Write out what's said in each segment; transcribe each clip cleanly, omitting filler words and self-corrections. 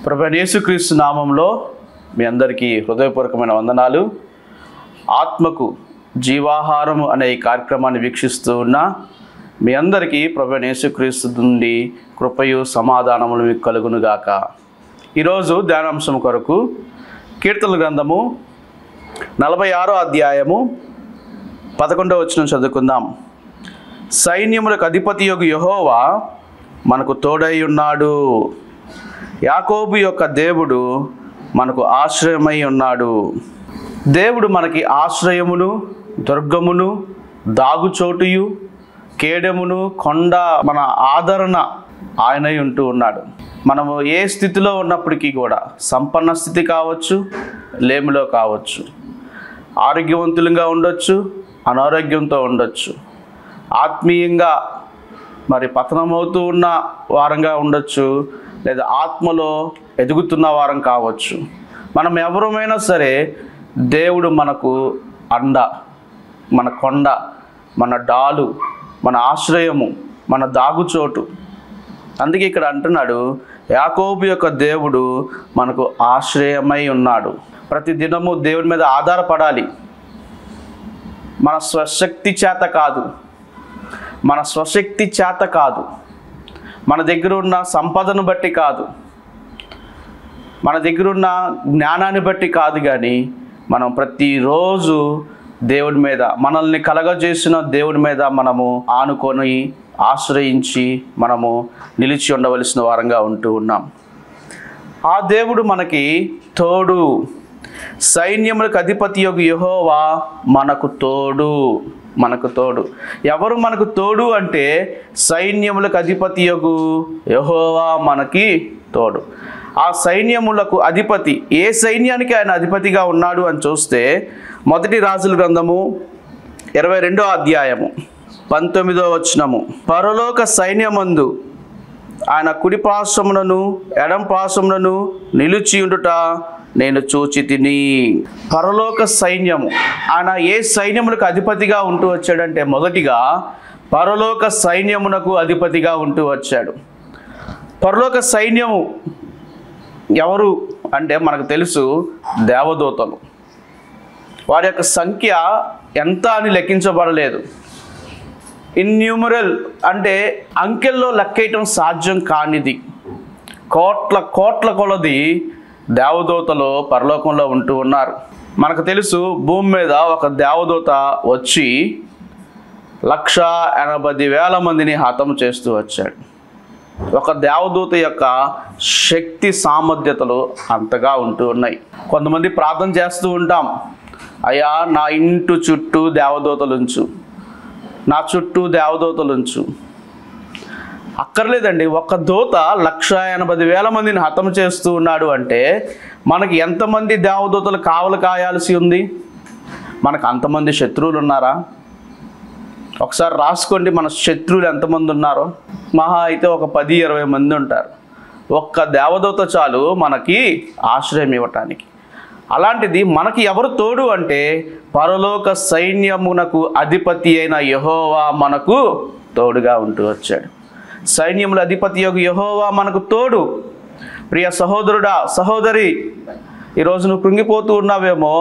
ప్రభువైన యేసుక్రీస్తు నామంలో మీ అందరికీ హృదయపూర్వకమైన వందనాలు. ఆత్మకు జీవాహారము అనే ఈ కార్యక్రమాన్ని వీక్షిస్తూ ఉన్న మీ అందరికీ ప్రభువైన యేసుక్రీస్తు నుండి కృపయు సమాధానములు మీకు కలుగునుగాక. ఈరోజు ధ్యానాంశం కొరకు కీర్తనల గ్రంథము 46వ అధ్యాయము 11వ వచనం చదువుకుందాం. సైన్యములకు అధిపతియగు యెహోవా మనకు తోడై ఉన్నాడు. యాకోబు యొక్క దేవుడు మనకు ఆశ్రయమై ఉన్నాడు. దేవుడు మనకి ఆశ్రయమును, దుర్గమును, దాగుచోటుయు, కేడమును, కొండ, మన ఆదరణ ఆయనై ఉంటూ ఉన్నాడు. మనము ఏ స్థితిలో ఉన్నప్పటికీ కూడా, సంపన్న స్థితి కావచ్చు, లేమిలో కావచ్చు, ఆరోగ్యవంతులుగా ఉండొచ్చు, అనారోగ్యంతో ఉండొచ్చు, ఆత్మీయంగా మరి పతనమవుతూ ఉన్న వారంగా ఉండొచ్చు, లేదా ఆత్మలో ఎదుగుతున్న వారం కావచ్చు. మనం ఎవరమైనా సరే దేవుడు మనకు అండ, మన కొండ, మన డాలు, మన ఆశ్రయము, మన దాగుచోటు. అందుకే ఇక్కడ అంటున్నాడు, యాకోబు యొక్క దేవుడు మనకు ఆశ్రయమై ఉన్నాడు. ప్రతి దినము దేవుడి మీద ఆధారపడాలి. మన స్వశక్తి చేత కాదు, మన స్వశక్తి చేత కాదు, మన దగ్గర ఉన్న సంపదను బట్టి కాదు, మన దగ్గర ఉన్న జ్ఞానాన్ని బట్టి కాదు, కానీ మనం ప్రతిరోజు దేవుడి మీద, మనల్ని కలగజేసిన దేవుడి మీద మనము ఆనుకొని ఆశ్రయించి మనము నిలిచి ఉండవలసిన వారంగా ఉంటూ ఉన్నాం. ఆ దేవుడు మనకి తోడు. సైన్యములకు అధిపతియగు యెహోవా మనకు తోడు. మనకు తోడు. ఎవరు మనకు తోడు అంటే సైన్యములకు అధిపతియగు యెహోవా మనకి తోడు. ఆ సైన్యములకు అధిపతి, ఏ సైన్యానికి ఆయన అధిపతిగా ఉన్నాడు అని చూస్తే మొదటి రాజుల గ్రంథము 22వ అధ్యాయము 19వ వచనము. పరలోక సైన్యమందు ఆయన కుడి పార్శ్వములను ఎడం పార్శ్వములను నిలిచి ఉండుట నేను చూచి తిని. పరలోక సైన్యము, ఆయన ఏ సైన్యములకు అధిపతిగా ఉంటూ వచ్చాడంటే మొదటిగా పరలోక సైన్యమునకు అధిపతిగా ఉంటూ వచ్చాడు. పరలోక సైన్యము ఎవరు అంటే మనకు తెలుసు, దేవదూతలు. వారి యొక్క సంఖ్య ఎంత అని లెక్కించబడలేదు. ఇన్యూమరల్ అంటే అంకెల్లో లెక్కేయటం సాధ్యం కానిది. కోట్ల కోట్ల కొలది దేవదూతలు పరలోకంలో ఉంటూ ఉన్నారు. మనకు తెలుసు, భూమి మీద ఒక దేవదూత వచ్చి 1,80,000 మందిని హతం చేస్తూ వచ్చాడు. ఒక దేవదూత యొక్క శక్తి సామర్థ్యతలు అంతగా ఉంటూ ఉన్నాయి. కొంతమంది ప్రార్థన చేస్తూ ఉంటాం, అయ్యా నా ఇంటి చుట్టూ దేవదూతలుంచు, నా చుట్టూ దేవదూతలుంచు. అక్కర్లేదండి, ఒక దూత 1,80,000 మందిని హతం చేస్తూ ఉన్నాడు అంటే మనకి ఎంతమంది దేవదూతలు కావలు కాయాల్సి ఉంది? మనకు అంతమంది శత్రువులు ఉన్నారా? ఒకసారి రాసుకోండి, మన శత్రువులు ఎంతమంది ఉన్నారో. మహా అయితే ఒక 10-20 మంది ఉంటారు. ఒక్క దేవదూత చాలు మనకి ఆశ్రయం ఇవ్వటానికి. అలాంటిది మనకి ఎవరు తోడు అంటే పరలోక సైన్యమునకు అధిపతి అయిన యెహోవా మనకు తోడుగా ఉంటూ వచ్చాడు. సైన్యముల అధిపతియగు యెహోవా మనకు తోడు. ప్రియ సహోదరుడా, సహోదరి, ఈరోజు నువ్వు కృంగిపోతూ ఉన్నావేమో,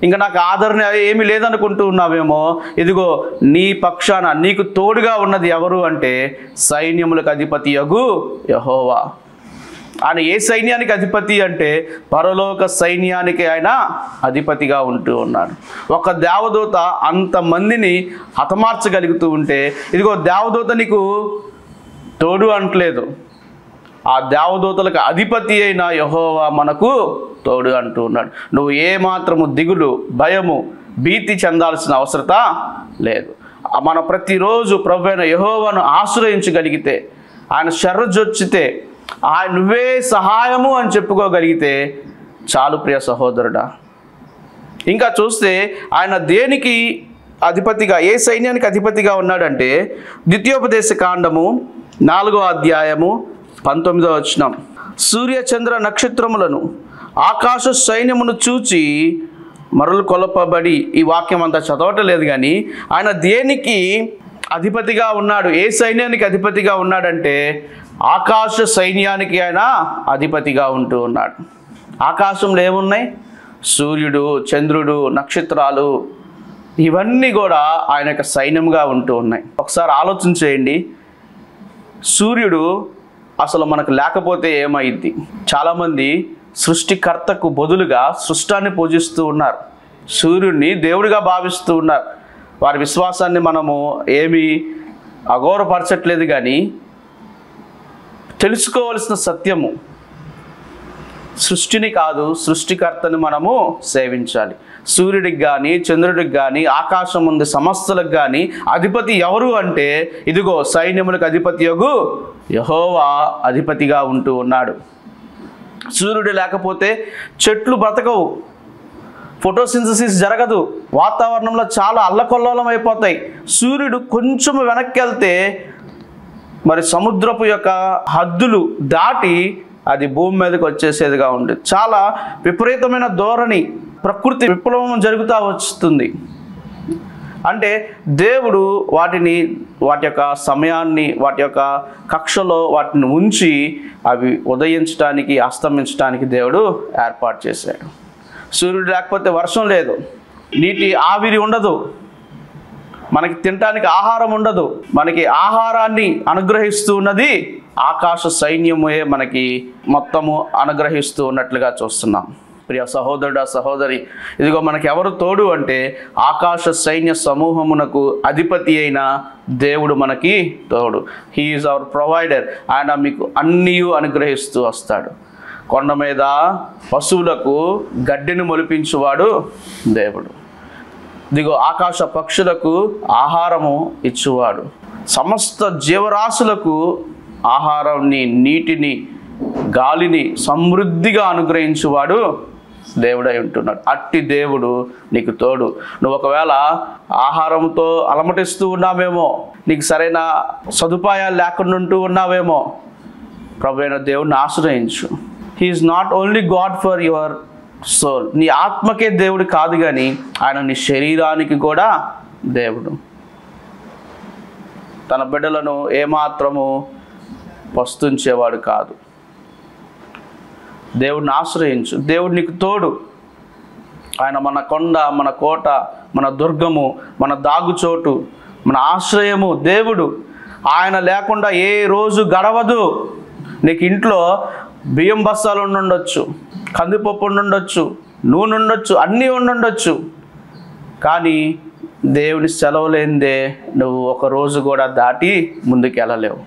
ఇంకా నాకు ఆదరణ ఏమీ లేదనుకుంటూ ఉన్నావేమో. ఇదిగో నీ పక్షాన నీకు తోడుగా ఉన్నది ఎవరు అంటే సైన్యములకు అధిపతియగు యెహోవా. ఆయన ఏ సైన్యానికి అధిపతి అంటే పరలోక సైన్యానికి ఆయన అధిపతిగా ఉంటూ ఉన్నాడు. ఒక దేవదూత అంతమందిని హతమార్చగలుగుతూ ఉంటే, ఇదిగో దేవదూత నీకు తోడు అంటలేదు, ఆ దేవదూతలకు అధిపతి అయిన యెహోవా మనకు తోడు అంటూ ఉన్నాడు. నువ్వు ఏమాత్రము దిగులు, భయము, భీతి చెందాల్సిన అవసరత లేదు. మనం ప్రతిరోజు ప్రభువైన యెహోవాను ఆశ్రయించగలిగితే, ఆయన శరణొచ్చితే, ఆయన నువ్వే సహాయము అని చెప్పుకోగలిగితే చాలు ప్రియ సహోదరుడా. ఇంకా చూస్తే ఆయన దేనికి అధిపతిగా, ఏ సైన్యానికి అధిపతిగా ఉన్నాడంటే ద్వితీయోపదేశ కాండము 4వ అధ్యాయము 19వ వచనం. సూర్య చంద్ర నక్షత్రములను ఆకాశ సైన్యమును చూచి మరలు కొలపబడి, ఈ వాక్యం అంతా చదవటలేదు కానీ ఆయన దేనికి అధిపతిగా ఉన్నాడు, ఏ సైన్యానికి అధిపతిగా ఉన్నాడంటే ఆకాశ సైన్యానికి ఆయన అధిపతిగా ఉంటూ ఉన్నాడు. ఆకాశంలో ఏమున్నాయి? సూర్యుడు, చంద్రుడు, నక్షత్రాలు, ఇవన్నీ కూడా ఆయన యొక్క సైన్యంగా ఉంటూ ఉన్నాయి. ఒకసారి ఆలోచన చేయండి, సూర్యుడు అసలు మనకు లేకపోతే ఏమైంది? చాలామంది సృష్టికర్తకు బదులుగా సృష్టాన్ని పూజిస్తూ ఉన్నారు, సూర్యుడిని దేవుడిగా భావిస్తూ ఉన్నారు. వారి విశ్వాసాన్ని మనము ఏమీ అగౌరవపరచట్లేదు, కానీ తెలుసుకోవలసిన సత్యము సృష్టిని కాదు, సృష్టికర్తని మనము సేవించాలి. సూర్యుడికి కానీ, చంద్రుడికి కానీ, ఆకాశం ఉంది సమస్తలకు కానీ అధిపతి ఎవరు అంటే, ఇదిగో సైన్యములకు అధిపతి యొగు యెహోవా అధిపతిగా ఉంటూ ఉన్నాడు. సూర్యుడు లేకపోతే చెట్లు బ్రతకవు, ఫోటోసింథసిస్ జరగదు, వాతావరణంలో చాలా అల్లకొల్లోలం అయిపోతాయి. సూర్యుడు కొంచెం వెనక్కి వెళ్తే మరి సముద్రపు యొక్క హద్దులు దాటి అది భూమి మీదకి వచ్చేసేదిగా ఉంది. చాలా విపరీతమైన ధోరణి, ప్రకృతి విప్లవం జరుగుతూ వస్తుంది. అంటే దేవుడు వాటి యొక్క సమయాన్ని, వాటి యొక్క కక్షలో వాటిని ఉంచి అవి ఉదయించడానికి, అస్తమించడానికి దేవుడు ఏర్పాటు చేశాడు. సూర్యుడు లేకపోతే వర్షం లేదు, నీటి ఆవిరి ఉండదు, మనకి తినడానికి ఆహారం ఉండదు. మనకి ఆహారాన్ని అనుగ్రహిస్తూ ఉన్నది ఆకాశ సైన్యమే మనకి మొత్తము అనుగ్రహిస్తూ ఉన్నట్లుగా చూస్తున్నాం. ప్రియ సహోదరుడా, సహోదరి, ఇదిగో మనకి ఎవరు తోడు అంటే ఆకాశ సైన్య సమూహమునకు అధిపతి అయిన దేవుడు మనకి తోడు. He is our provider. ఆయన మీకు అన్నీ అనుగ్రహిస్తూ వస్తాడు. కొండ మీద పశువులకు గడ్డిని మొలిపించువాడు దేవుడు. ఇదిగో ఆకాశ పక్షులకు ఆహారము ఇచ్చువాడు. సమస్త జీవరాశులకు ఆహారాన్ని, నీటిని, గాలిని సమృద్ధిగా అనుగ్రహించువాడు దేవుడై ఉంటున్నాడు. అట్టి దేవుడు నీకు తోడు. నువ్వు ఒకవేళ ఆహారంతో అలమటిస్తూ ఉన్నావేమో, నీకు సరైన సదుపాయాలు లేకుండా ఉంటూ ఉన్నావేమో, ప్రభు అయిన దేవుడిని ఆశ్రయించు. He is not only god for your soul. నీ ఆత్మకే దేవుడు కాదు, కానీ ఆయన నీ శరీరానికి కూడా దేవుడు. తన బిడ్డలను ఏమాత్రము పస్తుంచేవాడు కాదు. దేవుడిని ఆశ్రయించు. దేవుడు నీకు తోడు. ఆయన మన కొండ, మన కోట, మన దుర్గము, మన దాగుచోటు, మన ఆశ్రయము దేవుడు. ఆయన లేకుండా ఏ రోజు గడవదు. నీకు ఇంట్లో బియ్యం బస్తాలు ఉండుండొచ్చు, కందిపప్పు ఉండుండొచ్చు, నూనె ఉండొచ్చు, అన్నీ ఉండుండొచ్చు, కానీ దేవుని సెలవు లేనిదే నువ్వు ఒక రోజు కూడా దాటి ముందుకు వెళ్ళలేవు.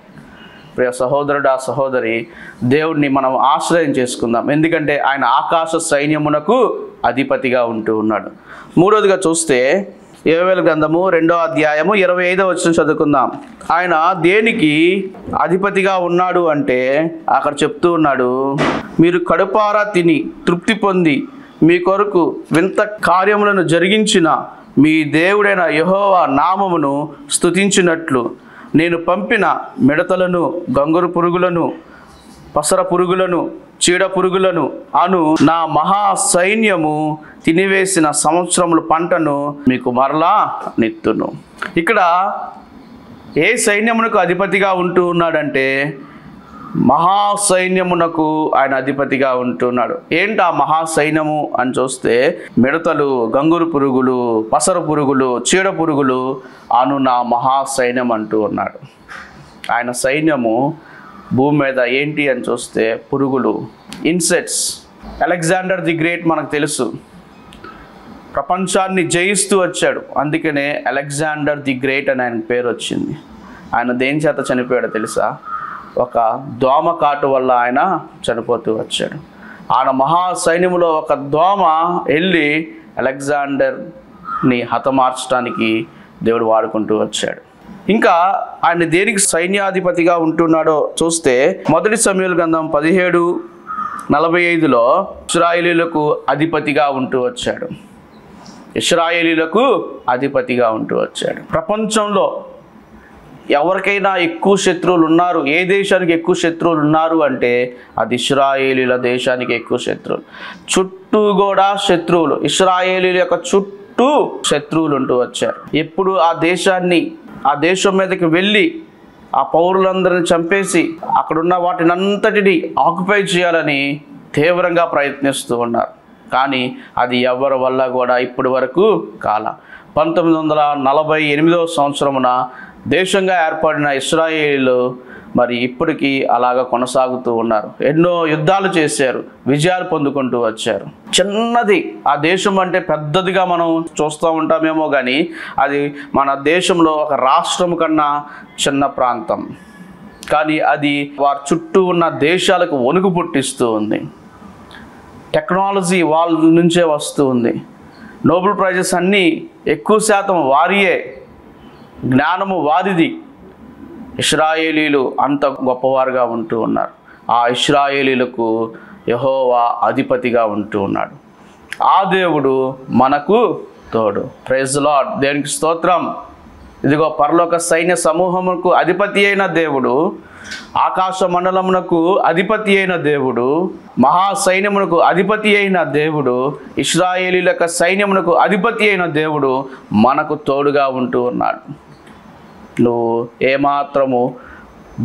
ప్రియ సహోదరుడా, సహోదరి, దేవుడిని మనం ఆశ్రయం చేసుకుందాం. ఎందుకంటే ఆయన ఆకాశ సైన్యమునకు అధిపతిగా ఉంటూ ఉన్నాడు. మూడోదిగా చూస్తే యోవేలు గ్రంథము 2వ అధ్యాయము 25వ వచనం చదువుకుందాం. ఆయన దేనికి అధిపతిగా ఉన్నాడు అంటే అక్కడ చెప్తూ ఉన్నాడు, మీరు కడుపారా తిని తృప్తి పొంది మీ కొరకు వింత కార్యములను జరిగించిన మీ దేవుడైన యెహోవా నామమును స్తుతించినట్లు నేను పంపిన మిడతలను, గంగురు పురుగులను, పసర పురుగులను, చీడ పురుగులను అను నా మహా సైన్యము తినివేసిన సంవత్సరముల పంటను మీకు మరలా నెత్తును. ఇక్కడ ఏ సైన్యమునకు అధిపతిగా ఉంటూ ఉన్నాడంటే మహాసైన్యమునకు ఆయన అధిపతిగా ఉంటున్నాడు. ఏంటి ఆ మహాసైన్యము అని చూస్తే మిడతలు, గంగురు పురుగులు, పసర పురుగులు, చీడ పురుగులు అను నా మహాసైన్యం అంటూ ఉన్నాడు. ఆయన సైన్యము భూమి మీద ఏంటి అని చూస్తే పురుగులు, ఇన్సెక్ట్స్. అలెగ్జాండర్ ది గ్రేట్ మనకు తెలుసు, ప్రపంచాన్ని జయిస్తూ వచ్చాడు. అందుకనే అలెగ్జాండర్ ది గ్రేట్ అని ఆయన పేరు వచ్చింది. ఆయన దేని చేత చనిపోయాడో తెలుసా? ఒక దోమ కాటు వల్ల ఆయన చనిపోతూ వచ్చాడు. ఆయన మహాసైన్యములో ఒక దోమ వెళ్ళి అలెగ్జాండర్ని హతమార్చడానికి దేవుడు వాడుకుంటూ వచ్చాడు. ఇంకా ఆయన దేనికి సైన్యాధిపతిగా ఉంటున్నాడో చూస్తే 1 సమూయేలు గ్రంథం 17:45లో ఇశ్రాయేలీయులకు అధిపతిగా ఉంటూ వచ్చాడు. ఇశ్రాయేలీయులకు అధిపతిగా ఉంటూ వచ్చాడు. ప్రపంచంలో ఎవరికైనా ఎక్కువ శత్రువులు ఉన్నారు, ఏ దేశానికి ఎక్కువ శత్రువులు ఉన్నారు అంటే అది ఇశ్రాయేలీయుల దేశానికి ఎక్కువ శత్రువులు. చుట్టూ కూడా శత్రువులు, ఇశ్రాయేలీయుల యొక్క చుట్టూ శత్రువులు ఉంటూ వచ్చారు. ఎప్పుడు ఆ దేశం మీదకి వెళ్ళి ఆ పౌరులందరిని చంపేసి అక్కడున్న వాటిని అంతటిని ఆక్యుపై చేయాలని తీవ్రంగా ప్రయత్నిస్తూ ఉన్నారు. కానీ అది ఎవరి వల్ల కూడా ఇప్పటి వరకు కాల. 1948వ సంవత్సరమున దేశంగా ఏర్పడిన ఇశ్రాయేలు మరి ఇప్పటికీ అలాగ కొనసాగుతూ ఉన్నారు. ఎన్నో యుద్ధాలు చేశారు, విజయాలు పొందుకుంటూ వచ్చారు. చిన్నది ఆ దేశం అంటే పెద్దదిగా మనం చూస్తూ ఉంటామేమో కానీ అది మన దేశంలో ఒక రాష్ట్రం కన్నా చిన్న ప్రాంతం. కానీ అది వారి చుట్టూ ఉన్న దేశాలకు వణుకు పుట్టిస్తూ ఉంది. టెక్నాలజీ వాళ్ళ నుంచే వస్తూ ఉంది. నోబెల్ ప్రైజెస్ అన్నీ ఎక్కువ శాతం వారియే, జ్ఞానము వారిది. ఇశ్రాయేలీలు అంత గొప్పవారుగా ఉంటూ ఉన్నారు. ఆ ఇశ్రాయేలీలకు యెహోవా అధిపతిగా ఉంటూ ఉన్నాడు. ఆ దేవుడు మనకు తోడు. Praise the lord. దేవునికి స్తోత్రం. ఇదిగో పరలోక సైన్య సమూహమునకు అధిపతి అయిన దేవుడు, ఆకాశ మండలమునకు అధిపతి అయిన దేవుడు, మహాసైన్యమునకు అధిపతి అయిన దేవుడు, ఇశ్రాయేలీల యొక్క సైన్యమునకు అధిపతి అయిన దేవుడు మనకు తోడుగా ఉంటూ ఉన్నాడు. నువ్వు ఏమాత్రము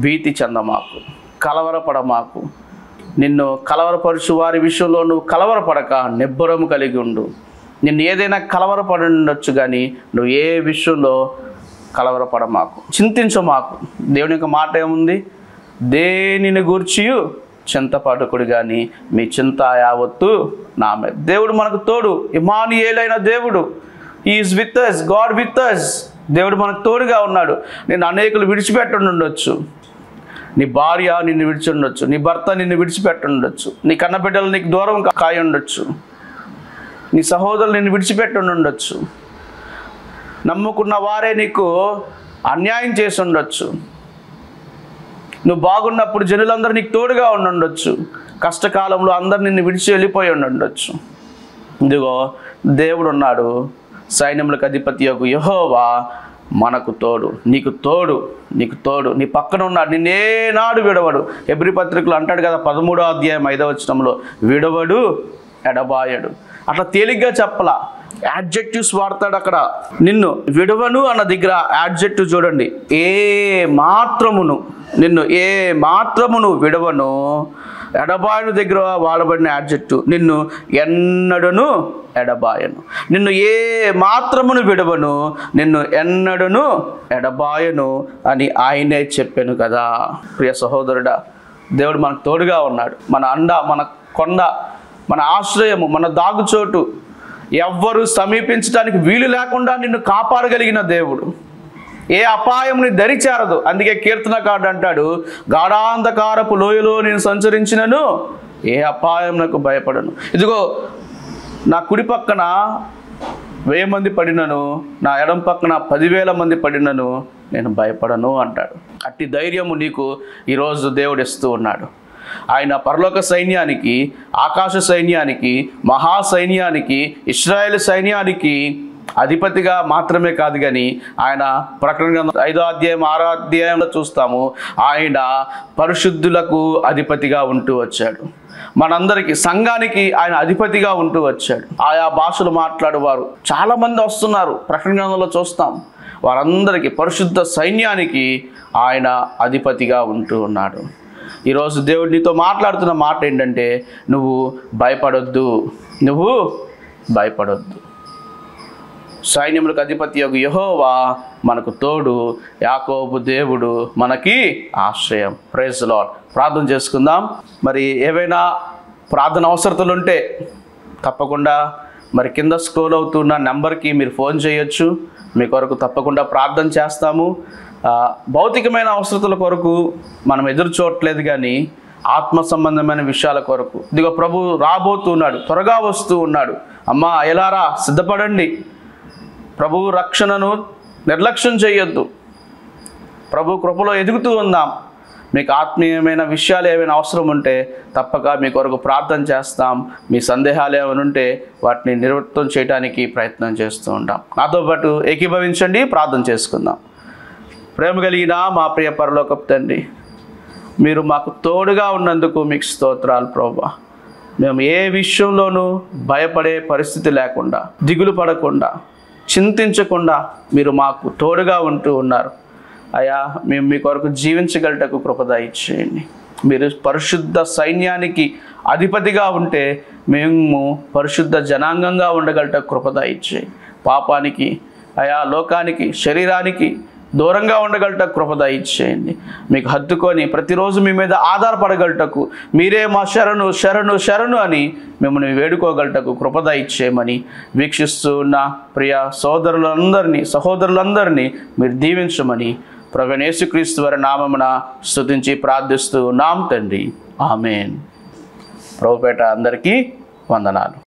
భీతి చెందమాకు, కలవరపడమాకు. నిన్ను కలవరపరుచు వారి విషయంలో నువ్వు కలవరపడక నిబ్బరము కలిగి ఉండు. నిన్ను ఏదైనా కలవరపడి ఉండొచ్చు కానీ నువ్వు ఏ విషయంలో కలవరపడమాకు, చింతించమాకు. దేవుని యొక్క మాట ఏముంది? దేనిని గూర్చియు చింతపడకుడు కానీ మీ చింత యావత్తు నా మీద. దేవుడు మనకు తోడు. ఇమ్మానుయేలైన దేవుడు, is with us, God with us. దేవుడు మనకు తోడుగా ఉన్నాడు. నేను అనేకులు విడిచిపెట్టుండొచ్చు, నీ భార్య నిన్ను విడిచి ఉండొచ్చు, నీ భర్త నిన్ను విడిచిపెట్టుండొచ్చు, నీ కన్నబిడ్డలు నీకు దూరం కాయి ఉండొచ్చు, నీ సహోదరులు నిన్ను విడిచిపెట్టుండొచ్చు, నమ్ముకున్న వారే నీకు అన్యాయం చేసి ఉండొచ్చు. నువ్వు బాగున్నప్పుడు జనులందరూ నీకు తోడుగా ఉండొచ్చు, కష్టకాలంలో అందరు నిన్ను విడిచి వెళ్ళిపోయి ఉండొచ్చు. ఇదిగో దేవుడు ఉన్నాడు, సైన్యములకు అధిపతి యొక్క యెహోవా మనకు తోడు. నీకు తోడు, నీకు తోడు, నీ పక్కన ఉన్నాడు. నిన్నేనాడు విడవడు. హెబ్రీ పత్రికలో అంటాడు కదా 13వ అధ్యాయం 5వ వచనంలో, విడవడు ఎడబాయడు. అట్లా తేలిగ్గా చెప్పలా, యాడ్జెక్టివ్స్ వాడతాడు అక్కడ. నిన్ను విడవను అన్న దగ్గర యాడ్జెక్టివ్ చూడండి, ఏ మాత్రమును, నిన్ను ఏ మాత్రమును విడవను. ఎడబాయను దగ్గర వాడబడిన యాడ్జెక్టివ్, నిన్ను ఎన్నడను ఎడబాయను. నిన్ను ఏ మాత్రమును విడవను, నిన్ను ఎన్నడను ఎడబాయను అని ఆయనే చెప్పాను కదా. ప్రియ సహోదరుడా, దేవుడు మనకు తోడుగా ఉన్నాడు. మన అండ, మన కొండ, మన ఆశ్రయము, మన దాగుచోటు. ఎవ్వరూ సమీపించడానికి వీలు లేకుండా నిన్ను కాపాడగలిగిన దేవుడు. ఏ అపాయం నీ దరి చేరదు. అందుకే కీర్తనకారుడు అంటాడు, గాఢాంధకారపు లోయలో నేను సంచరించినను ఏ అపాయం నాకు భయపడను. ఇదిగో నా కుడి పక్కన 1000 మంది పడినను, నా ఎడం పక్కన 10,000 మంది పడినను నేను భయపడను అంటాడు. అట్టి ధైర్యము నీకు ఈరోజు దేవుడు ఇస్తూ ఉన్నాడు. ఆయన పరలోక సైన్యానికి, ఆకాశ సైన్యానికి, మహాసైన్యానికి, ఇశ్రాయేలు సైన్యానికి అధిపతిగా మాత్రమే కాదు కానీ ఆయన ప్రకటన గ్రంథం 5వ అధ్యాయం 6వ అధ్యాయంలో చూస్తాము, ఆయన పరిశుద్ధులకు అధిపతిగా ఉంటూ వచ్చాడు. మనందరికీ, సంఘానికి ఆయన అధిపతిగా ఉంటూ వచ్చాడు. ఆయా భాషలు మాట్లాడేవారు చాలామంది వస్తున్నారు, ప్రకటన గ్రంథంలో చూస్తాం. వారందరికీ, పరిశుద్ధ సైన్యానికి ఆయన అధిపతిగా ఉంటూ ఉన్నాడు. ఈరోజు దేవుడు నీతో మాట్లాడుతున్న మాట ఏంటంటే, నువ్వు భయపడొద్దు, నువ్వు భయపడొద్దు. సైన్యములకు అధిపతి యొక్క యెహోవా మనకు తోడు, యాకోబు దేవుడు మనకి ఆశ్రయం. Praise the lord. ప్రార్థన చేసుకుందాం. మరి ఏవైనా ప్రార్థన అవసరతలు ఉంటే తప్పకుండా మరి కింద స్క్రోల్ అవుతున్న నెంబర్కి మీరు ఫోన్ చేయొచ్చు. మీ కొరకు తప్పకుండా ప్రార్థన చేస్తాము. భౌతికమైన అవసరతల కొరకు మనం ఎదురు చూడట్లేదు కానీ ఆత్మ సంబంధమైన విషయాల కొరకు. ఇదిగో ప్రభు రాబోతున్నాడు, త్వరగా వస్తూ ఉన్నాడు. అమ్మా ఎలారా, సిద్ధపడండి. ప్రభు రక్షణను నిర్లక్ష్యం చేయొద్దు. ప్రభు కృపలో ఎదుగుతూ ఉందాం. మీకు ఆత్మీయమైన విషయాలు ఏమైనా అవసరం ఉంటే తప్పక మీ కొరకు ప్రార్థన చేస్తాం. మీ సందేహాలు ఏమైనా ఉంటే వాటిని నివృత్తం చేయడానికి ప్రయత్నం చేస్తూ ఉంటాం. నాతో పాటు ఏకీభవించండి, ప్రార్థన చేసుకుందాం. ప్రేమ కలిగిన మా ప్రియ పరలోకపు తండ్రి, మీరు మాకు తోడుగా ఉన్నందుకు మీకు స్తోత్రాలు ప్రభువా. మేము ఏ విషయంలోనూ భయపడే పరిస్థితి లేకుండా, దిగులు పడకుండా, చింతించకుండా మీరు మాకు తోడుగా ఉంటూ ఉన్నారు. అయా మేము మీ కొరకు జీవించగలటకు కృప దయచేయండి. మీరు పరిశుద్ధ సైన్యానికి అధిపతిగా ఉంటే మేము పరిశుద్ధ జనాంగంగా ఉండగలటకు కృప దయచేయండి. పాపానికి అయా లోకానికి శరీరానికి దూరంగా ఉండగలటకు కృప దయచేయండి. మీకు హత్తుకొని ప్రతిరోజు మీ మీద ఆధారపడగలటకు, మీరే మా శరణు శరణు శరణు అని మిమ్మల్ని వేడుకోగలటకు కృప దయచేయమని వీక్షిస్తూ ఉన్న ప్రియ సహోదరులందరినీ మీరు దీవించమని ప్రభువైన యేసుక్రీస్తు వారి నామమున స్తుతించి ప్రార్థిస్తూ ఉన్నాం తండ్రి. ఆమేన్. ప్రభుపేట అందరికీ వందనాలు.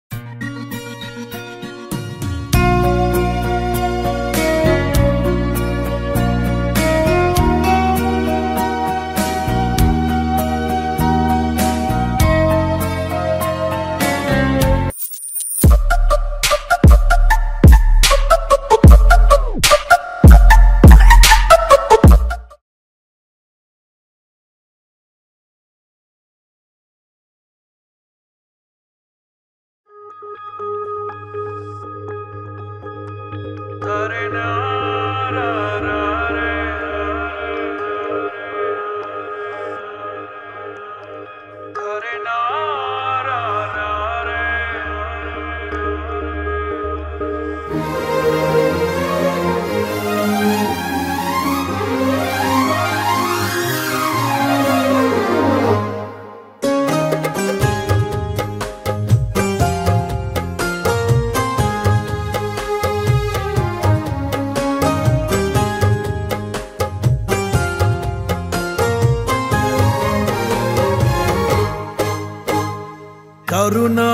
కరుణా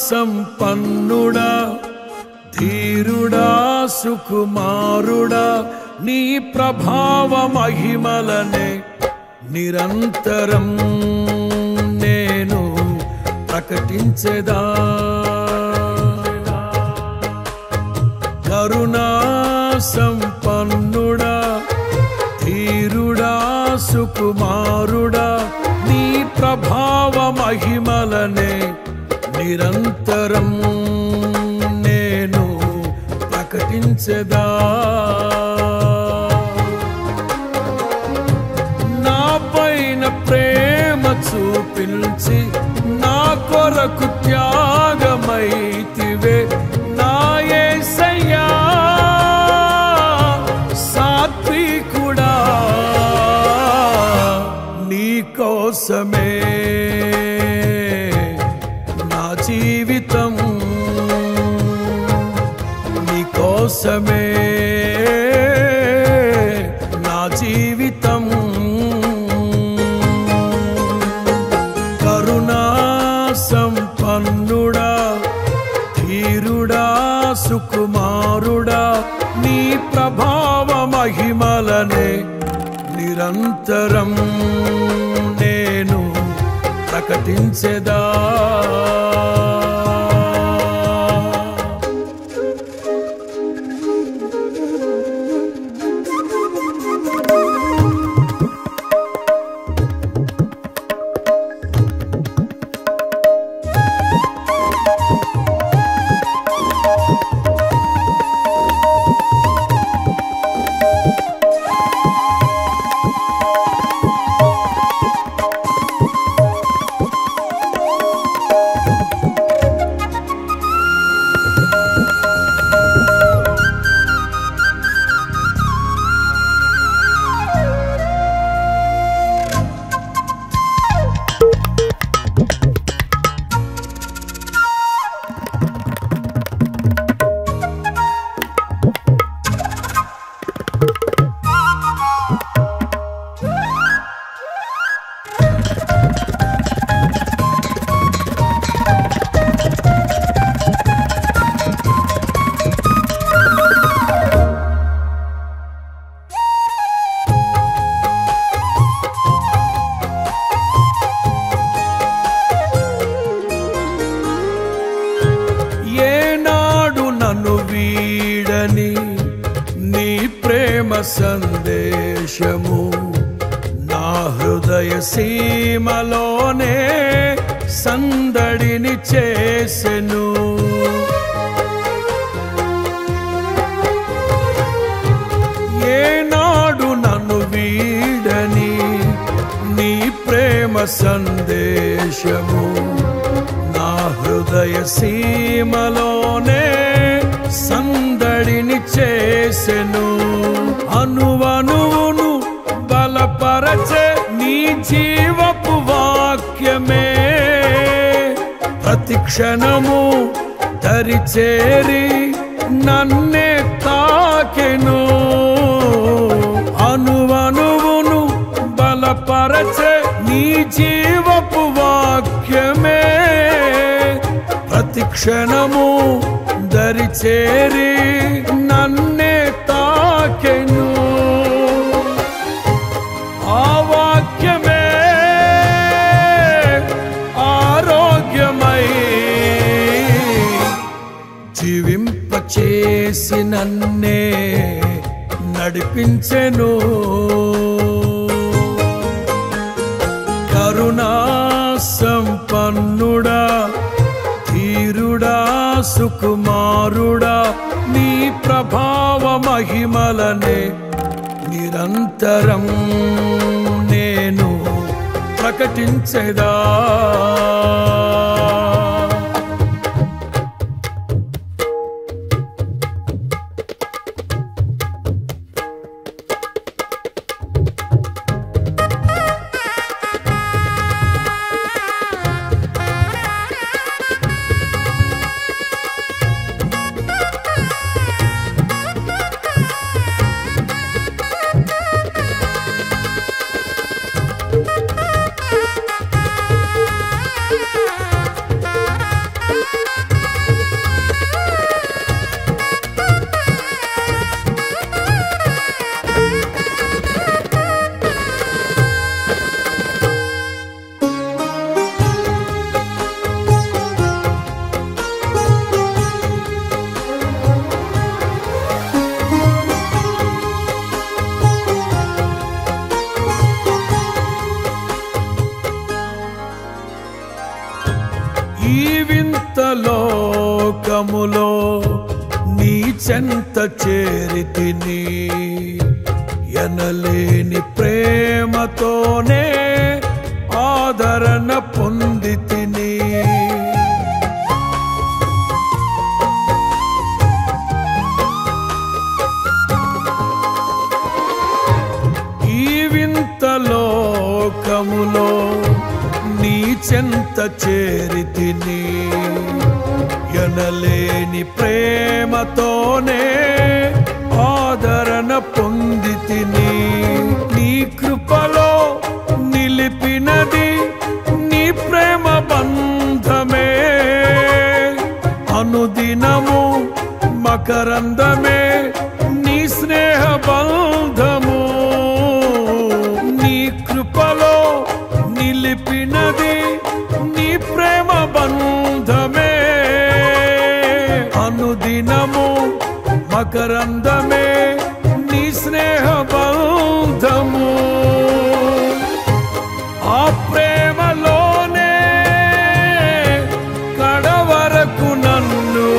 సంపన్నుడా, ధీరుడా, సుకుమారుడా, నీ ప్రభావ మహిమలనే నిరంతరం నేను ప్రకటించెదా. కరుణా సంపన్నుడా, ధీరుడా, సుకుమారుడా, నీ ప్రభావ మహిమలనే నిరంతరం నేను ప్రకటించెదా. నా పైన ప్రేమ చూపించి నా కొరకు త్యాగమైతివే నా యేసయ్యా. సాత్వికుడా, నీ కోసమే నా జీవితం, నీ కోసమే నా జీవితం. కరుణా సంపన్నుడా, ధీరుడా, సుకుమారుడా, నీ ప్రభావ మహిమలనే నిరంతరం నేను ప్రకటించెదా. సందేశము నా హృదయ సీమలోనే సందడిని చేసెను. ఏనాడు సందేశము నా హృదయ సీమలోనే సందడిని చేసెను. అనువనువును బలపరచే నీ జీవపు వాక్యమే ప్రతి క్షణము దరిచేరి నన్నే తాకెను. అనువనువును బలపరచే నీ జీవపు వాక్యమే ప్రతి క్షణము దరిచేరి నన్నే తాకెను. ఆ వాక్యమే ఆరోగ్యమై జీవింపచేసి నన్నే నడిపించెను. కరుణా సంపన్నుడా ధీరుడా సుకుమారుడా నీ ప్రభావ మహిమలనే నిరంతరం నేను ప్రకటించెదా. ఈ వింత లోకములో నీ చెంత చేరితిని. ఎనలేని ప్రేమతోనే ఆదరణ పొందితిని. ఈ వింత లోకములో నీ చెంత చేరితిని. ఎనలేని ప్రేమతోనే ఆదరణ పొందితిని. నీ కృపలో నిలిపినది నీ ప్రేమ బంధమే. అనుదినము మకరందమే నీ స్నేహ బంధము. నీ కృపలో నిలిపినది నీ ప్రేమ బంధమే. అనుదినము మకరందమే నీ స్నేహ బంధము. ఆ ప్రేమలోనే కడవరకు నన్ను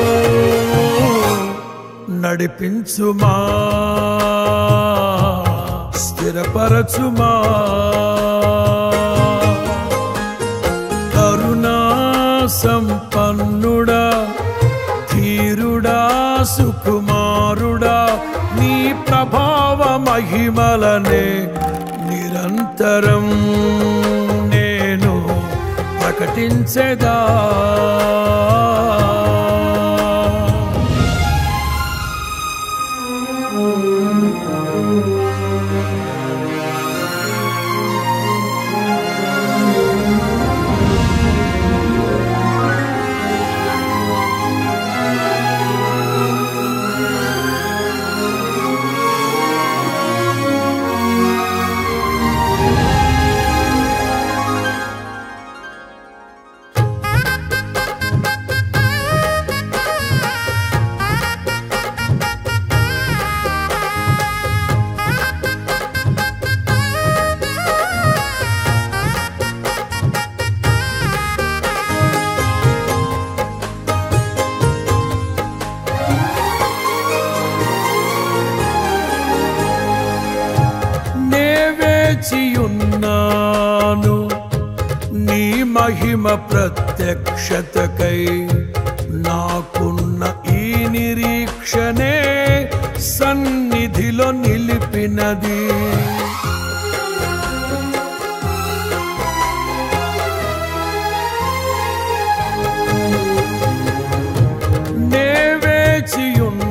నడిపించుమా, స్థిరపరచుమా. కరుణా సంపన్నుడా ధీరుడా సుకుమారుడా నీ ప్రభావ మహిమలనే నిరంతరం నేను ప్రకటించెదా. వేచియున్నాను మహిమ ప్రత్యక్షతకై నాకున్న ఈ నిరీక్షనే సన్నిధిలో నిలిపినది. నే వేచియున్నాను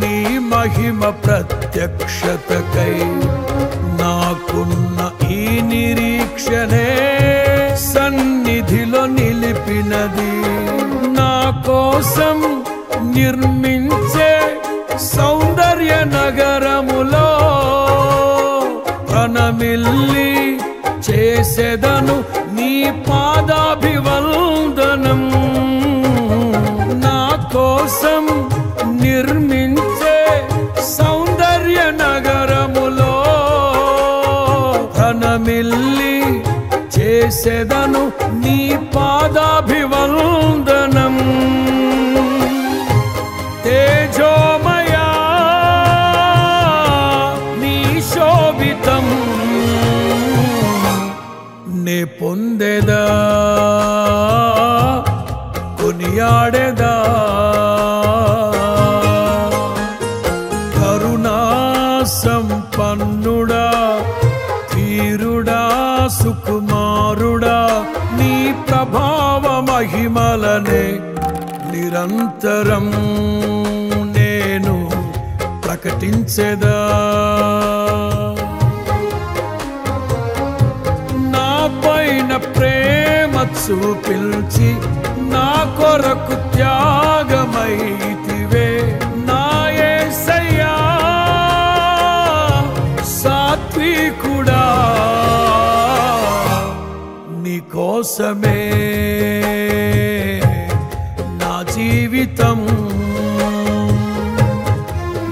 నీ మహిమ ప్రత్యక్షతకై నాకున్న ఈ నిరీక్షనే సన్నిధిలో నిలిపినది. నా కోసం నిర్మించే సౌందర్య నగరములో ప్రణమిల్లి చేసెదను నీ పాదాభివందనం. నా కోసం నిర్మించే సౌందర్య నగరములో ప్రణమిల్లి చేసెదను నీ పాదాభివందనం. తేజోమయా నీ శోభితం నే పొందెదా కొనియాడెదా. కరుణా సంపన్నుడా ధీరుడా సుకుమారుడా నీ ప్రభావ మహిమలనే నిరంతరం నేను ప్రకటించెదా. నా పైన ప్రేమ చూపించి నా కొరకు త్యాగమైతివే నా యేసయ్యా సాత్వికుడా. నీ కోసమే నా జీవితం,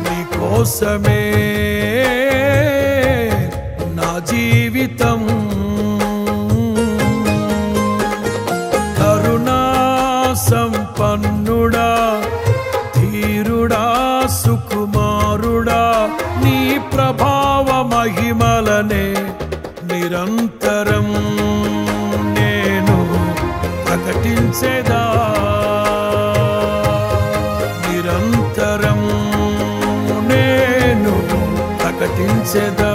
నీ కోసమే నా జీవితం. కరుణా సంపన్నుడా ధీరుడా సుకుమారుడా నీ ప్రభావ మహిమలనే నిరంతరం నేను ప్రకటించెదా. నిరంతరం నేను ప్రకటించెదా.